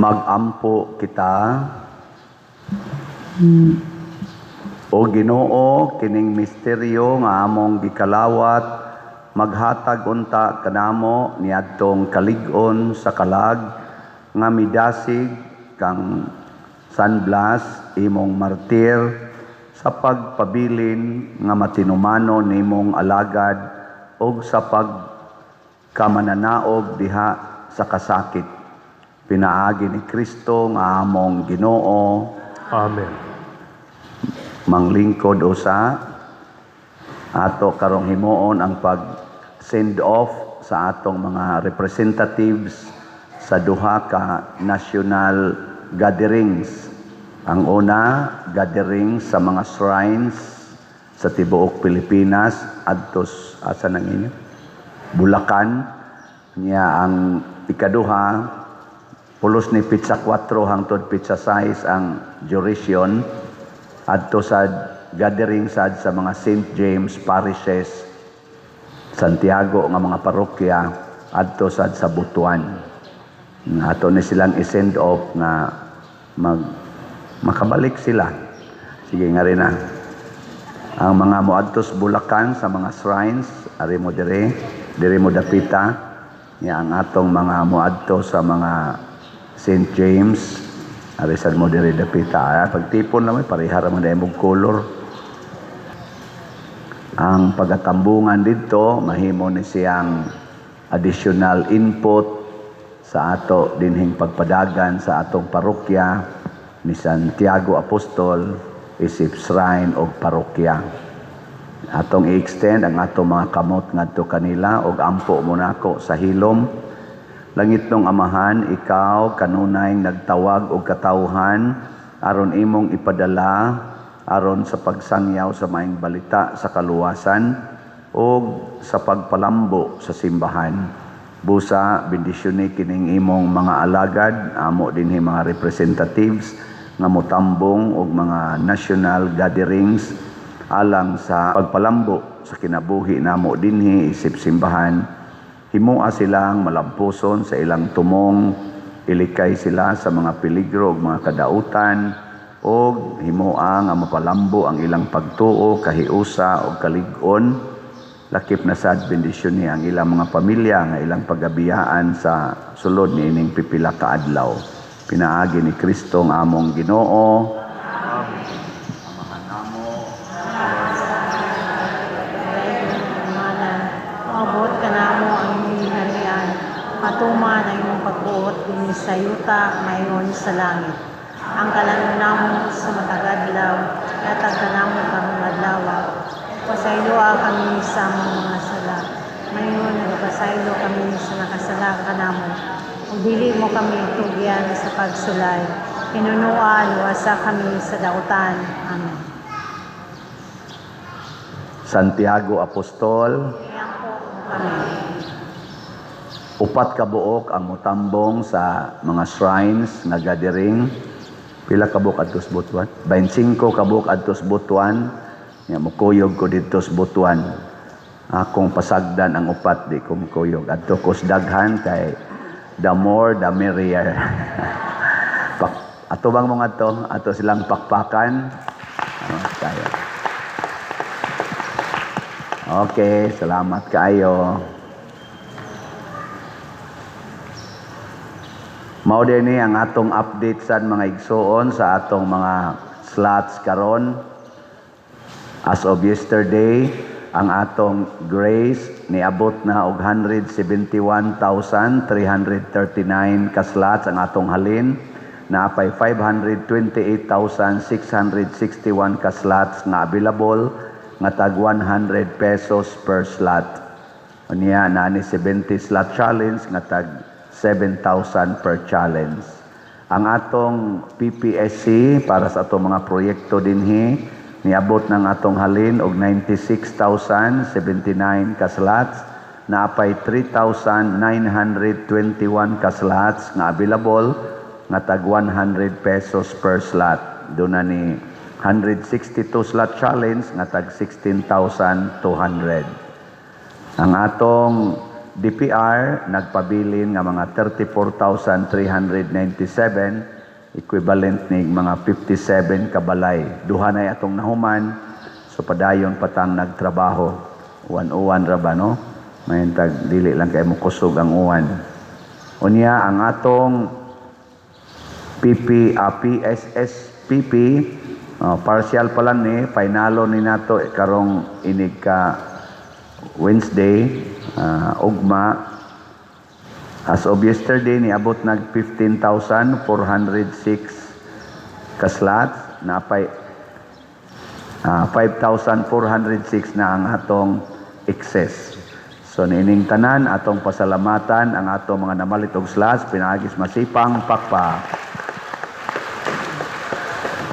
[SPEAKER 1] Magampo kita o Ginoo kining misteryo nga among gikalawat, maghatag unta kanamo niadtong kalig-on sa kalag nga midasig kang San Blas imong martir sa pagpabilin nga matinumano nimong alagad og sa pagkamananaog diha sa kasakit. Pinaagi ni Kristo nga among Ginoo.
[SPEAKER 2] Amen.
[SPEAKER 1] Manglingkod usa ato karong himuon ang pag-send off sa atong mga representatives sa duha ka national gatherings. Ang una, gathering sa mga shrines sa tibuok Pilipinas adto asa nang inyo? Bulacan. Niya ang ikaduha, pulos ni Pizza 4 hangtod Pizza 6 ang duration adto sa gathering sad sa mga St. James parishes Santiago nga mga parokya adto sad sa Butuan. Ato ni silang i-send off na makabalik sila. Sige nga rin na. Ang mga moadtos Bulacan sa mga shrines, ari mo dire mo dapita. Ya ang atong mga moadto sa mga St. James, arisan mo diri dapita. Pagtipon naman, parihara man dahil mong color. Ang pagatambungan dito, mahimo ni siyang additional input sa ato dinhing pagpadagan sa atong parokya ni Santiago Apostol, isip shrine o parokya. Atong i-extend ang atong mga kamot ngadto kanila og ampo mo nako sa hilom. Langit nung Amahan, ikaw kanunay nagtawag og katawhan aron imong ipadala aron sa pagsangyaw sa maayong balita sa kaluwasan. o sa pagpalambo sa simbahan. Busa, bendisyoni kining imong mga alagad, amo dinhi mga representatives nga motambong og mga national gatherings alang sa pagpalambo sa kinabuhi namo dinhi isip simbahan. Himua silang malampuson sa ilang tumong, ilikay sila sa mga peligro ug mga kadautan, o himua nga mapalambo ang ilang pagtuo, kahiusa o kalig-on. Lakip na sad bendisyon ni ang ilang mga pamilya nga ilang pagabiyaan sa sulod ni ining pipila ka adlaw. Pinaagi ni Kristo ang among Ginoo.
[SPEAKER 3] Maabot ka namo ang imong ginharian, matuman ang imong pagbuot dinhi sa yuta mayon sa langit. Ang kalangon namo sa matag adlaw, yatag ka namo karong adlaw. Pasayloa kami sa among mga sala. Mayon nagpasaylo kami sa nakasala ka namo. Ug dili mo kami tugyan sa pagsulay. Kinunuan wasa kami sa dautan. Amen.
[SPEAKER 1] Santiago Apostol,
[SPEAKER 3] Iyang po kami.
[SPEAKER 1] upat ka buok ang motambong sa mga shrines nga gathering. Pila ka buok adtos butuan? 25 ka buok adtos butuan. Nga mukuyog ko dito sa butuan. Akong pasagdan ang upat di ko mukuyog. Adto ko sa daghan kay the more the merrier. Ato bang mga to? Ato silang pakpakan. Kaya. Okay, salamat kayo. Mao din ni ang atong update sa mga igsoon sa atong mga slots karon. As of yesterday, ang atong grace niabot na og 171,339 ka slots ang atong halin. Naapay 528,661 ka slots nga available nga tag 100 pesos per slot. Unya na ni 70 slot challenge nga tag 7,000 per challenge. Ang atong PPSC para sa atong mga proyekto dinhi niabot ng atong halin og 96,079 ka slots, naapay 3,921 ka slots nga available nga tag 100 pesos per slot. Doon na ni 162 slot challenge nga tag 16,200. Ang atong DPR nagpabilin nga mga 34,397, equivalent ni mga 57 kabalay. Duha na atong nahuman, so padayon patang nagtrabaho. Uwan-uwan ra ba, no? May tag dili lang kay mo kusog ang uwan. Unya ang atong PSSPP, partial pa lang ni, finalo ni nato karong inig ka Wednesday, ugma. As of yesterday, niabot nag 15,406 ka slots, napay 5,406 na ang atong excess. So nining tanan atong pasalamatan ang atong mga namalit og slots, pinaagis masipang pakpa.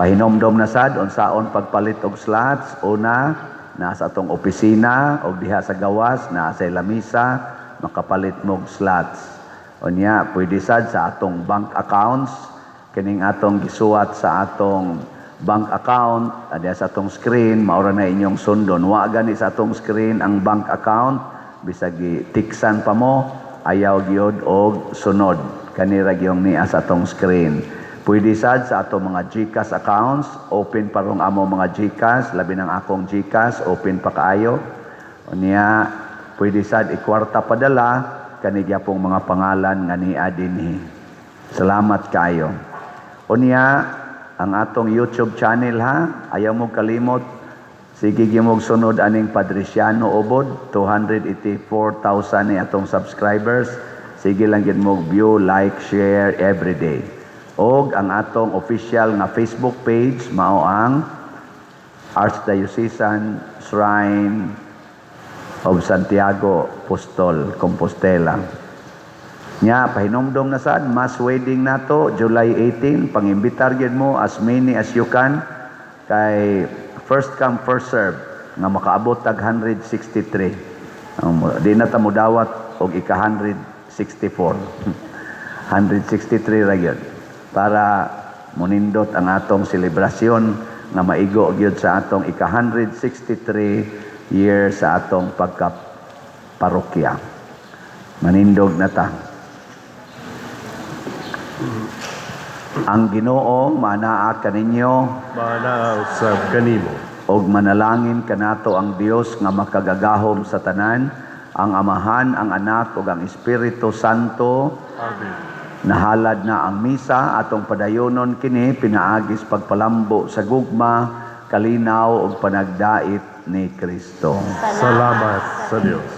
[SPEAKER 1] Pahinomdom na sad unsaon pagpalit og slots. Una, nasa atong opisina o diha sa gawas, nasa lamisa, makapalit mo og slots. Unya, pwede sad sa atong bank accounts, kining atong gisuwat sa atong bank account, adya sa atong screen, maura na inyong sundon. Wa gani sa atong screen ang bank account, bisag tiksan pa mo, ayaw gyud og sunod. Kanira gyung niya sa atong screen. Pwede sad sa atong mga GCash accounts, open pa rong amo mga GCash, labi ng akong GCash, open pa kaayo. Unya, pwede sad ikwarta padala, kanigya pong mga pangalan nga niya dinhi. Salamat kayo. Unya, ang atong YouTube channel ha, ayaw mo kalimot. Sige gimog sunod aning Padriciano Obod, 284,000 ni atong subscribers. Sige lang gid mo view, like, share every day. Og ang atong official nga Facebook page mao ang Archdiocesan Shrine of Santiago Apostol Compostela. Nya pahinomdom na sad mass wedding nato July 18, pangimbitar gyud mo as many as you can kay first come first serve. nga makaabot tag 163. Di na ta mo dawat og ika 164. 163 ra gyud para munindot ang atong selebrasyon nga maigo gyud sa atong ika 163 years sa atong pagka parokya. Manindog na ta. Ang Ginoo manaa kaninyo
[SPEAKER 2] Manaa usab kanimo.
[SPEAKER 1] og manalangin kanato ang Dios nga makagagahom sa tanan, ang Amahan, ang Anak ug ang Espiritu Santo.
[SPEAKER 2] Amen.
[SPEAKER 1] Nahalad na ang misa atong padayonon kini pinaagis pagpalambo sa gugma, kalinaw ug panagdait ni Kristo.
[SPEAKER 2] Salamat sa Dios.